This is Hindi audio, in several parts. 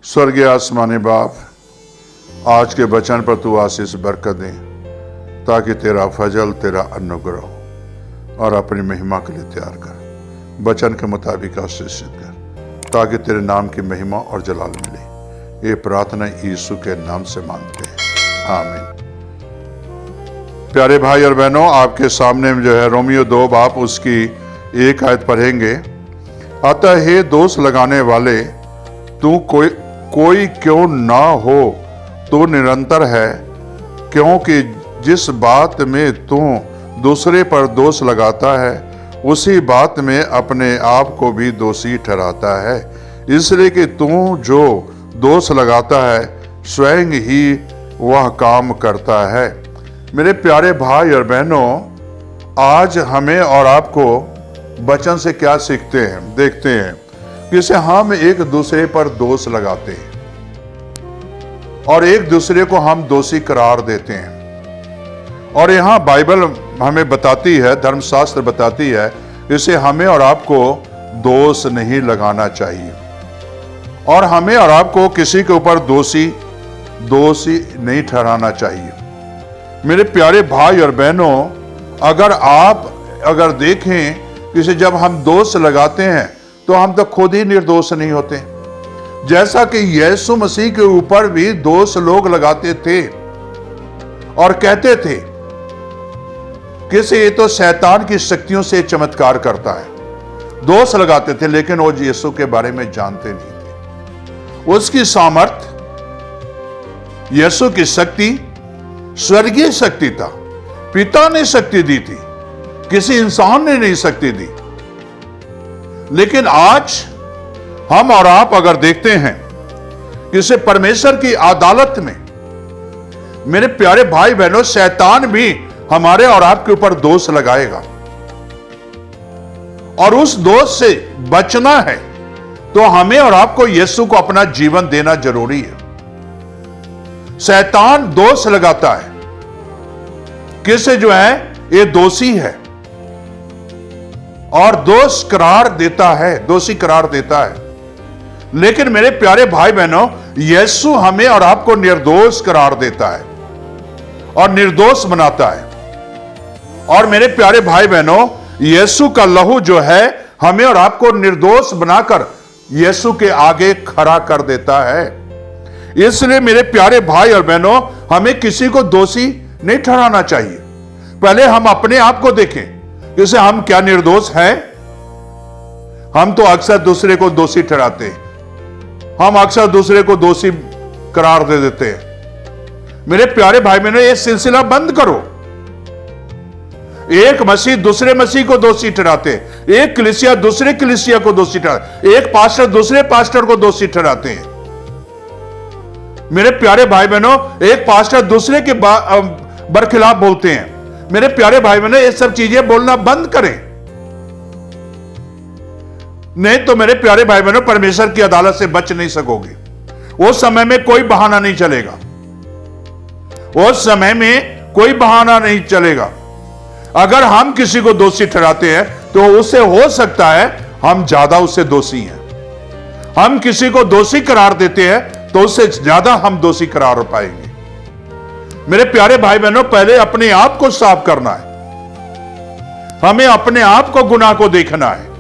स्वर्गीय आसमानी बाप, आज के वचन पर तू आशीष बरकत दे ताकि तेरा फजल, तेरा अनुग्रह और अपनी महिमा के लिए तैयार कर। वचन के मुताबिक आशीषित कर ताकि तेरे नाम की महिमा और जलाल मिले। ये प्रार्थना यीशु के नाम से मांगते हैं, आमीन। प्यारे भाई और बहनों, आपके सामने में जो है रोमियो 2 बाप उसकी 1 आयत पढ़ेंगे। अतः हे दोष लगाने वाले, तू कोई क्यों ना हो तो निरंतर है, क्योंकि जिस बात में तू दूसरे पर दोष लगाता है उसी बात में अपने आप को भी दोषी ठहराता है। इसलिए कि तू जो दोष लगाता है स्वयं ही वह काम करता है। मेरे प्यारे भाई और बहनों, आज हमें और आपको वचन से क्या सीखते हैं, देखते हैं। जैसे हम एक दूसरे पर दोष लगाते हैं और एक दूसरे को हम दोषी करार देते हैं। और यहाँ बाइबल हमें बताती है, धर्मशास्त्र बताती है, इसे हमें और आपको दोष नहीं लगाना चाहिए और हमें और आपको किसी के ऊपर दोषी नहीं ठहराना चाहिए। मेरे प्यारे भाई और बहनों, अगर देखें कि जब हम दोष लगाते हैं तो हम तो खुद ही निर्दोष नहीं होते। जैसा कि यीशु मसीह के ऊपर भी दोष लोग लगाते थे और कहते थे कि ये तो शैतान की शक्तियों से चमत्कार करता है। दोष लगाते थे, लेकिन वो यीशु के बारे में जानते नहीं थे। उसकी सामर्थ, यीशु की शक्ति स्वर्गीय शक्ति था। पिता ने शक्ति दी थी, किसी इंसान ने नहीं शक्ति दी। लेकिन आज हम और आप अगर देखते हैं कि इसे परमेश्वर की अदालत में, मेरे प्यारे भाई बहनों, शैतान भी हमारे और आपके ऊपर दोष लगाएगा और उस दोष से बचना है तो हमें और आपको यीशु को अपना जीवन देना जरूरी है। शैतान दोष लगाता है किसे जो है ये दोषी है और दोषी करार देता है। लेकिन मेरे प्यारे भाई बहनों, यीशु हमें और आपको निर्दोष करार देता है और निर्दोष बनाता है। और मेरे प्यारे भाई बहनों, यीशु का लहू जो है हमें और आपको निर्दोष बनाकर यीशु के आगे खड़ा कर देता है। इसलिए मेरे प्यारे भाई और बहनों, हमें किसी को दोषी नहीं ठहराना चाहिए। पहले हम अपने आप को देखें, जैसे हम क्या निर्दोष हैं। हम तो अक्सर दूसरे को दोषी ठहराते हैं, हम अक्सर दूसरे को दोषी करार दे देते हैं। मेरे प्यारे भाई बहनों, ये सिलसिला बंद करो। एक मसीह दूसरे मसीह को दोषी ठहराते हैं, एक कलीसिया दूसरे कलीसिया को दोषी ठहराते, एक पास्टर दूसरे पास्टर को दोषी ठहराते हैं। मेरे प्यारे भाई बहनों, एक पास्टर दूसरे के बरखिलाफ बोलते हैं। मेरे प्यारे भाई बहनों, ये सब चीजें बोलना बंद करें, नहीं तो मेरे प्यारे भाई बहनों, परमेश्वर की अदालत से बच नहीं सकोगे। उस समय में कोई बहाना नहीं चलेगा, उस समय में कोई बहाना नहीं चलेगा। अगर हम किसी को दोषी ठहराते हैं तो उससे हो सकता है हम ज्यादा उससे दोषी हैं। हम किसी को दोषी करार देते हैं तो उससे ज्यादा हम दोषी करार पाएंगे। मेरे प्यारे भाई बहनों, पहले अपने आप को साफ करना है। हमें अपने आप को गुनाह को देखना है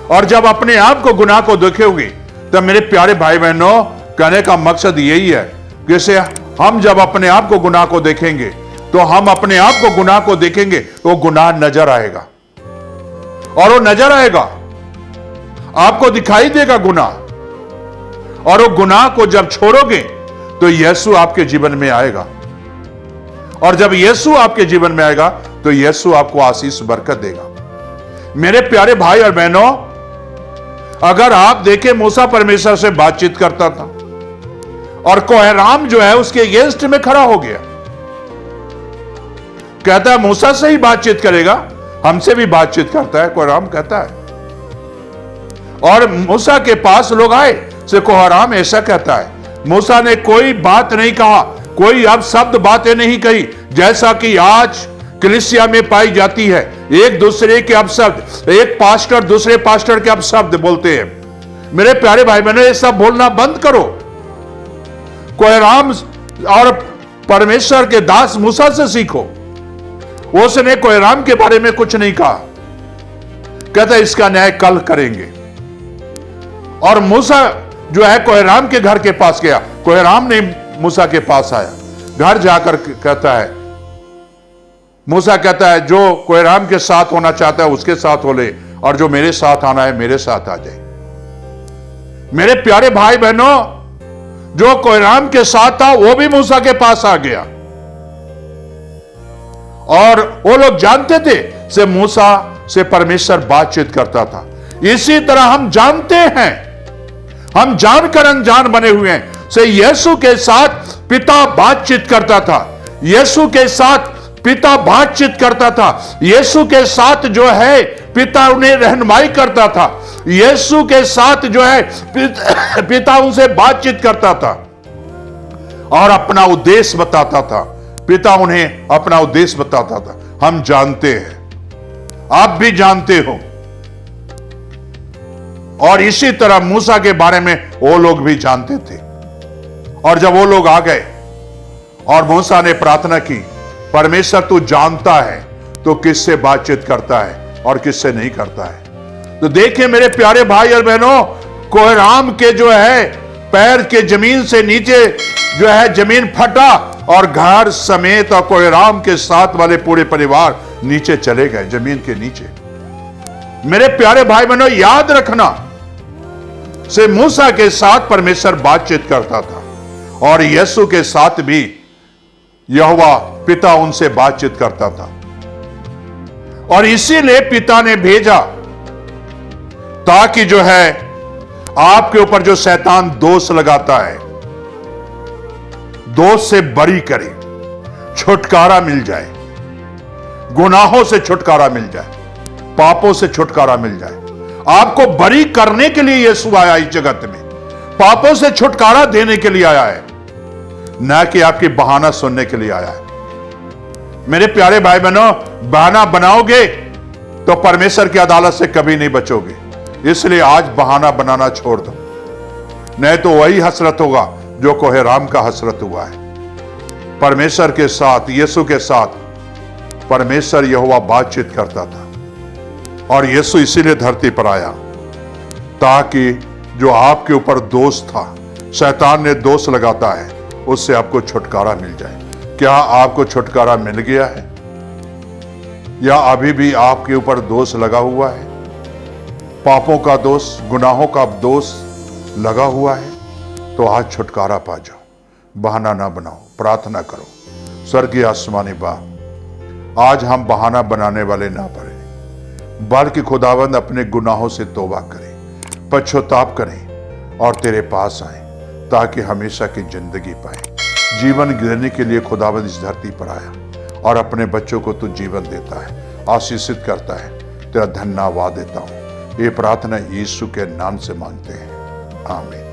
और जब अपने आप को गुनाह को देखोगे तब मेरे प्यारे भाई बहनों, कहने का मकसद यही है कि हम जब अपने आप को गुनाह को देखेंगे तो हम अपने आप को गुनाह को देखेंगे तो गुनाह नजर आएगा और वो नजर आएगा, आपको दिखाई देगा गुनाह। और वो गुनाह को जब छोड़ोगे तो यीशु आपके जीवन में आएगा और जब यीशु आपके जीवन में आएगा तो यीशु आपको आशीष बरकत देगा। मेरे प्यारे भाई और बहनों, अगर आप देखें, मूसा परमेश्वर से बातचीत करता था और कोहराम जो है उसके अगेंस्ट में खड़ा हो गया। कहता है मूसा से ही बातचीत करेगा, हमसे भी बातचीत करता है, कोहराम कहता है। और मूसा के पास लोग आए से कोहराम ऐसा कहता है। मूसा ने कोई बात नहीं कहा, कोई अब शब्द बातें नहीं कही, जैसा कि आज कलीसिया में पाई जाती है। एक दूसरे के अपशब्द, एक पास्टर दूसरे पास्टर के अपशब्द बोलते हैं। मेरे प्यारे भाई बहनों, ये सब बोलना बंद करो। कोहराम और परमेश्वर के दास मूसा से सीखो। उसने कोहराम के बारे में कुछ नहीं कहा, कहता इसका न्याय कल करेंगे। और मूसा जो है कोहराम के घर के पास गया, कोहराम ने मूसा के पास आया, घर जाकर कहता है, मूसा कहता है जो कोहराम के साथ होना चाहता है उसके साथ हो ले, और जो मेरे साथ आना है मेरे साथ आ जाए। मेरे प्यारे भाई बहनों, जो कोहराम के साथ था वो भी मूसा के पास आ गया, और वो लोग जानते थे से मूसा से परमेश्वर बातचीत करता था। इसी तरह हम जानते हैं, हम जानकर अनजान बने हुए हैं से यीशु के साथ पिता बातचीत करता था, यीशु के साथ पिता बातचीत करता था, यीशु के साथ जो है पिता उन्हें रहनुमाई करता था, यीशु के साथ जो है पिता उनसे बातचीत करता था और अपना उद्देश्य बताता था। पिता उन्हें अपना उद्देश्य बताता था। हम जानते हैं, आप भी जानते हो। और इसी तरह मूसा के बारे में वो लोग भी जानते थे। और जब वो लोग आ गए और मूसा ने प्रार्थना की, परमेश्वर तू जानता है तो किससे बातचीत करता है और किससे नहीं करता है। तो देखिए मेरे प्यारे भाई और बहनों, कोहराम के जो है पैर के जमीन से नीचे जो है जमीन फटा और घर समेत और कोहराम के साथ वाले पूरे परिवार नीचे चले गए, जमीन के नीचे। मेरे प्यारे भाई बहनों, याद रखना से मूसा के साथ परमेश्वर बातचीत करता था और यीशु के साथ भी यहोवा पिता उनसे बातचीत करता था। और इसीलिए पिता ने भेजा ताकि जो है आपके ऊपर जो शैतान दोष लगाता है, दोष से बरी करे, छुटकारा मिल जाए, गुनाहों से छुटकारा मिल जाए, पापों से छुटकारा मिल जाए। आपको बरी करने के लिए यीशु आया इस जगत में, पापों से छुटकारा देने के लिए आया है, न कि आपकी बहाना सुनने के लिए आया है। मेरे प्यारे भाई बहनों, बहाना बनाओगे तो परमेश्वर की अदालत से कभी नहीं बचोगे। इसलिए आज बहाना बनाना छोड़ दो, नहीं तो वही हसरत होगा जो कोहराम का हसरत हुआ है। परमेश्वर के साथ, यीशु के साथ परमेश्वर यहोवा बातचीत करता था और यीशु इसीलिए धरती पर आया ताकि जो आपके ऊपर दोष था, शैतान ने दोष लगाता है, उससे आपको छुटकारा मिल जाए। क्या आपको छुटकारा मिल गया है या अभी भी आपके ऊपर दोष लगा हुआ है? पापों का दोष, गुनाहों का दोष लगा हुआ है तो आज छुटकारा पा जाओ, बहाना ना बनाओ, प्रार्थना करो। स्वर्गीय आसमानी बाप, आज हम बहाना बनाने वाले ना पड़े, बल्कि खुदावंद अपने गुनाहों से तौबा करें, पश्चाताप करें और तेरे पास आए ताकि हमेशा की जिंदगी पाए। जीवन देने के लिए खुदावंद इस धरती पर आया और अपने बच्चों को तू जीवन देता है, आशीषित करता है। तेरा धन्यवाद देता हूं। ये प्रार्थना यीशु के नाम से मांगते हैं, आमीन।